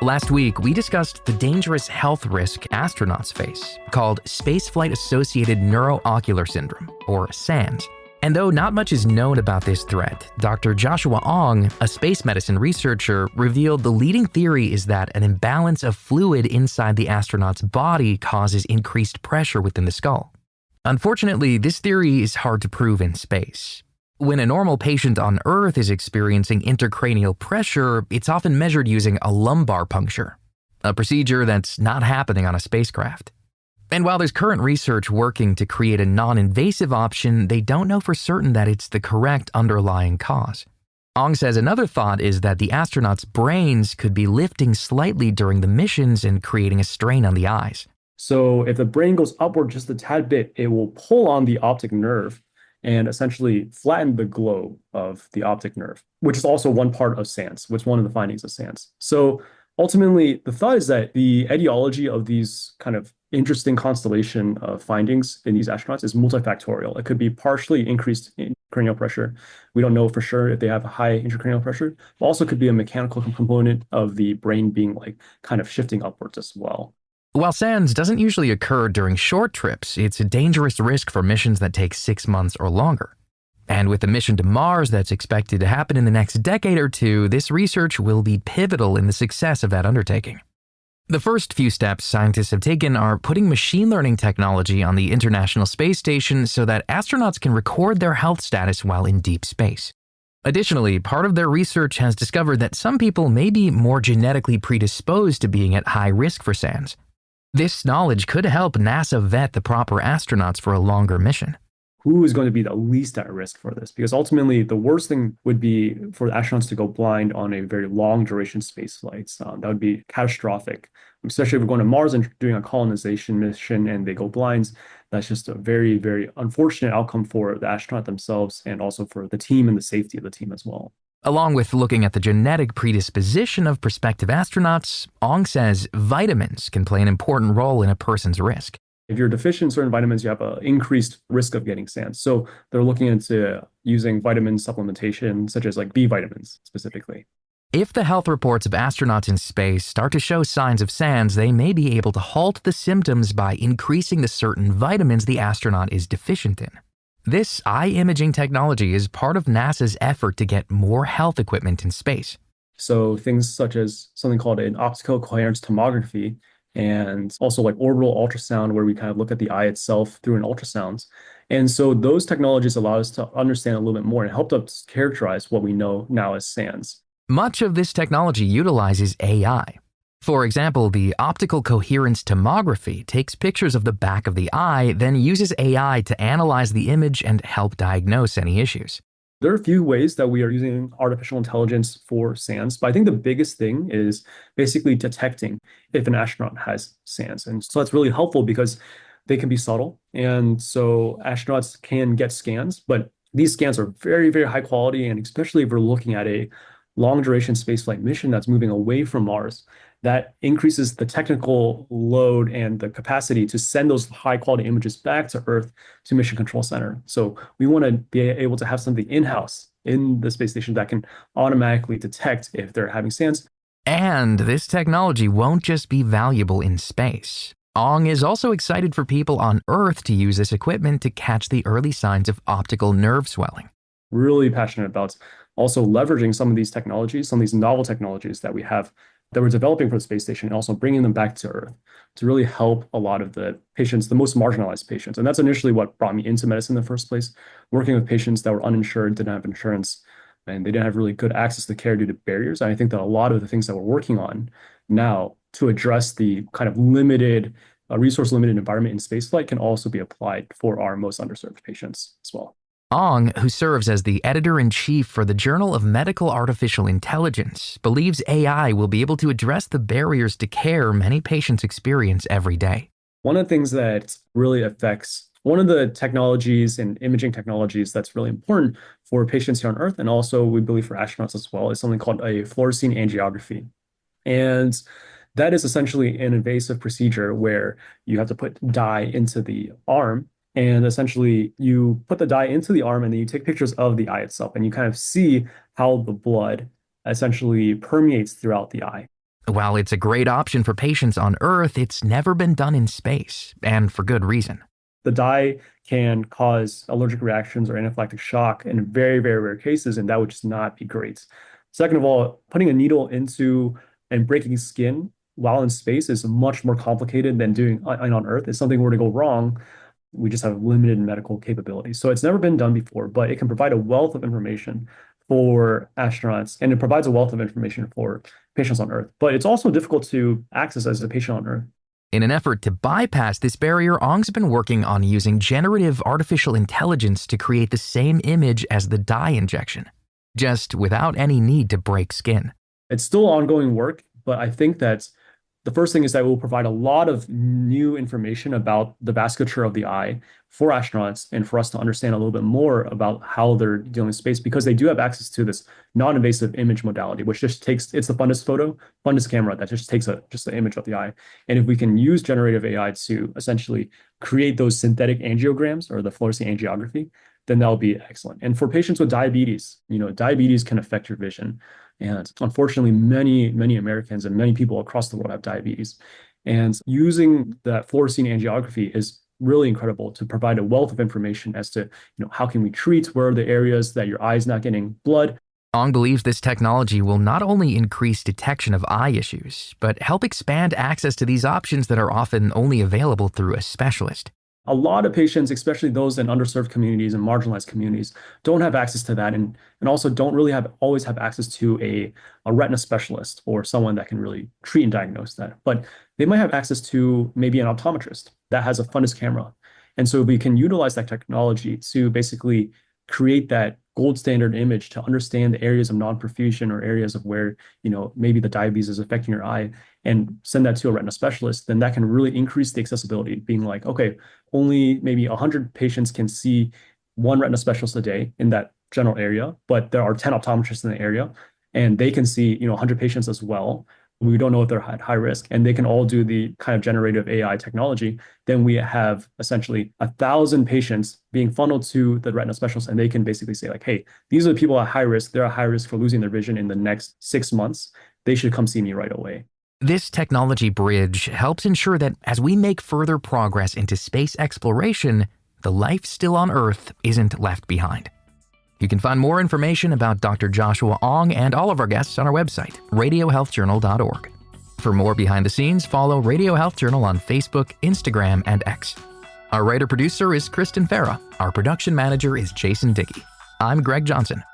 Last week, we discussed the dangerous health risk astronauts face, called spaceflight-associated neuroocular syndrome, or SANS. And though not much is known about this threat, Dr. Joshua Ong, a space medicine researcher, revealed the leading theory is that an imbalance of fluid inside the astronaut's body causes increased pressure within the skull. Unfortunately, this theory is hard to prove in space. When a normal patient on Earth is experiencing intracranial pressure, it's often measured using a lumbar puncture, a procedure that's not happening on a spacecraft. And while there's current research working to create a non-invasive option, they don't know for certain that it's the correct underlying cause. Ong says another thought is that the astronauts' brains could be lifting slightly during the missions and creating a strain on the eyes. So if the brain goes upward just a tad bit, it will pull on the optic nerve and essentially flatten the globe of the optic nerve, which is also one part of SANS, which is one of the findings of SANS. So ultimately, the thought is that the etiology of these kind of interesting constellation of findings in these astronauts is multifactorial. It could be partially increased intracranial pressure. We don't know for sure if they have a high intracranial pressure. It also could be a mechanical component of the brain being like kind of shifting upwards as well. While SANS doesn't usually occur during short trips, it's a dangerous risk for missions that take 6 months or longer. And with the mission to Mars that's expected to happen in the next decade or two, this research will be pivotal in the success of that undertaking. The first few steps scientists have taken are putting machine learning technology on the International Space Station so that astronauts can record their health status while in deep space. Additionally, part of their research has discovered that some people may be more genetically predisposed to being at high risk for SANS. This knowledge could help NASA vet the proper astronauts for a longer mission. Who is going to be the least at risk for this? Because ultimately, the worst thing would be for the astronauts to go blind on a very long duration space flights. That would be catastrophic, especially if we're going to Mars and doing a colonization mission and they go blind. That's just a very, very unfortunate outcome for the astronaut themselves and also for the team and the safety of the team as well. Along with looking at the genetic predisposition of prospective astronauts, Ong says vitamins can play an important role in a person's risk. If you're deficient in certain vitamins, you have an increased risk of getting SANS. So they're looking into using vitamin supplementation, such as like B vitamins specifically. If the health reports of astronauts in space start to show signs of SANS, they may be able to halt the symptoms by increasing the certain vitamins the astronaut is deficient in. This eye imaging technology is part of NASA's effort to get more health equipment in space. So things such as something called an optical coherence tomography and also like orbital ultrasound, where we kind of look at the eye itself through an ultrasound. And so those technologies allow us to understand a little bit more and help us characterize what we know now as SANS. Much of this technology utilizes AI. For example, the optical coherence tomography takes pictures of the back of the eye, then uses AI to analyze the image and help diagnose any issues. There are a few ways that we are using artificial intelligence for SANS, but I think the biggest thing is basically detecting if an astronaut has SANS. And so that's really helpful because they can be subtle. And so astronauts can get scans, but these scans are very, very high quality. And especially if we're looking at a long duration spaceflight mission that's moving away from Mars, that increases the technical load and the capacity to send those high quality images back to Earth to Mission Control Center. So we want to be able to have something in-house in the space station that can automatically detect if they're having SANS. And this technology won't just be valuable in space. Ong is also excited for people on Earth to use this equipment to catch the early signs of optical nerve swelling. Really passionate about also leveraging some of these technologies, some of these novel technologies that we have that we're developing for the space station, and also bringing them back to Earth to really help a lot of the patients, the most marginalized patients. And that's initially what brought me into medicine in the first place, working with patients that were uninsured, didn't have insurance, and they didn't have really good access to care due to barriers. And I think that a lot of the things that we're working on now to address the kind of limited, resource-limited environment in spaceflight can also be applied for our most underserved patients as well. Ong, who serves as the editor-in-chief for the Journal of Medical Artificial Intelligence, believes AI will be able to address the barriers to care many patients experience every day. One of the things that really affects one of the technologies and imaging technologies that's really important for patients here on Earth, and also we believe for astronauts as well, is something called a fluorescein angiography. And that is essentially an invasive procedure where you have to put dye into the arm. And essentially, you put the dye into the arm and then you take pictures of the eye itself and you kind of see how the blood essentially permeates throughout the eye. While it's a great option for patients on Earth, it's never been done in space, and for good reason. The dye can cause allergic reactions or anaphylactic shock in very, very rare cases, and that would just not be great. Second of all, putting a needle into and breaking skin while in space is much more complicated than doing on Earth. If something were to go wrong, we just have limited medical capabilities. So it's never been done before, but it can provide a wealth of information for astronauts, and it provides a wealth of information for patients on Earth. But it's also difficult to access as a patient on Earth. In an effort to bypass this barrier, Ong's been working on using generative artificial intelligence to create the same image as the dye injection, just without any need to break skin. It's still ongoing work, but I think that the first thing is that it will provide a lot of new information about the vasculature of the eye for astronauts and for us to understand a little bit more about how they're dealing with space, because they do have access to this non-invasive image modality, which just takes, it's the fundus camera that just takes just the image of the eye. And if we can use generative AI to essentially create those synthetic angiograms or the fluorescein angiography, then that'll be excellent. And for patients with diabetes, diabetes can affect your vision. And unfortunately, many Americans and many people across the world have diabetes. And using that fluorescein angiography is really incredible to provide a wealth of information as to, how can we treat, where are the areas that your eye is not getting blood. Ong believes this technology will not only increase detection of eye issues, but help expand access to these options that are often only available through a specialist. A lot of patients, especially those in underserved communities and marginalized communities, don't have access to that, and also don't really always have access to a retina specialist or someone that can really treat and diagnose that. But they might have access to maybe an optometrist that has a fundus camera. And so we can utilize that technology to basically create that gold standard image to understand the areas of non-perfusion or areas of where, maybe the diabetes is affecting your eye, and send that to a retina specialist. Then that can really increase the accessibility, being like, okay, only maybe 100 patients can see one retina specialist a day in that general area, but there are 10 optometrists in the area, and they can see, 100 patients as well. We don't know if they're at high risk, and they can all do the kind of generative AI technology. Then we have essentially 1,000 patients being funneled to the retina specialist, and they can basically say like, hey, these are the people at high risk. They're at high risk for losing their vision in the next 6 months. They should come see me right away. This technology bridge helps ensure that as we make further progress into space exploration, the life still on Earth isn't left behind. You can find more information about Dr. Joshua Ong and all of our guests on our website, radiohealthjournal.org. For more behind the scenes, follow Radio Health Journal on Facebook, Instagram, and X. Our writer-producer is Kristen Farah. Our production manager is Jason Dickey. I'm Greg Johnson.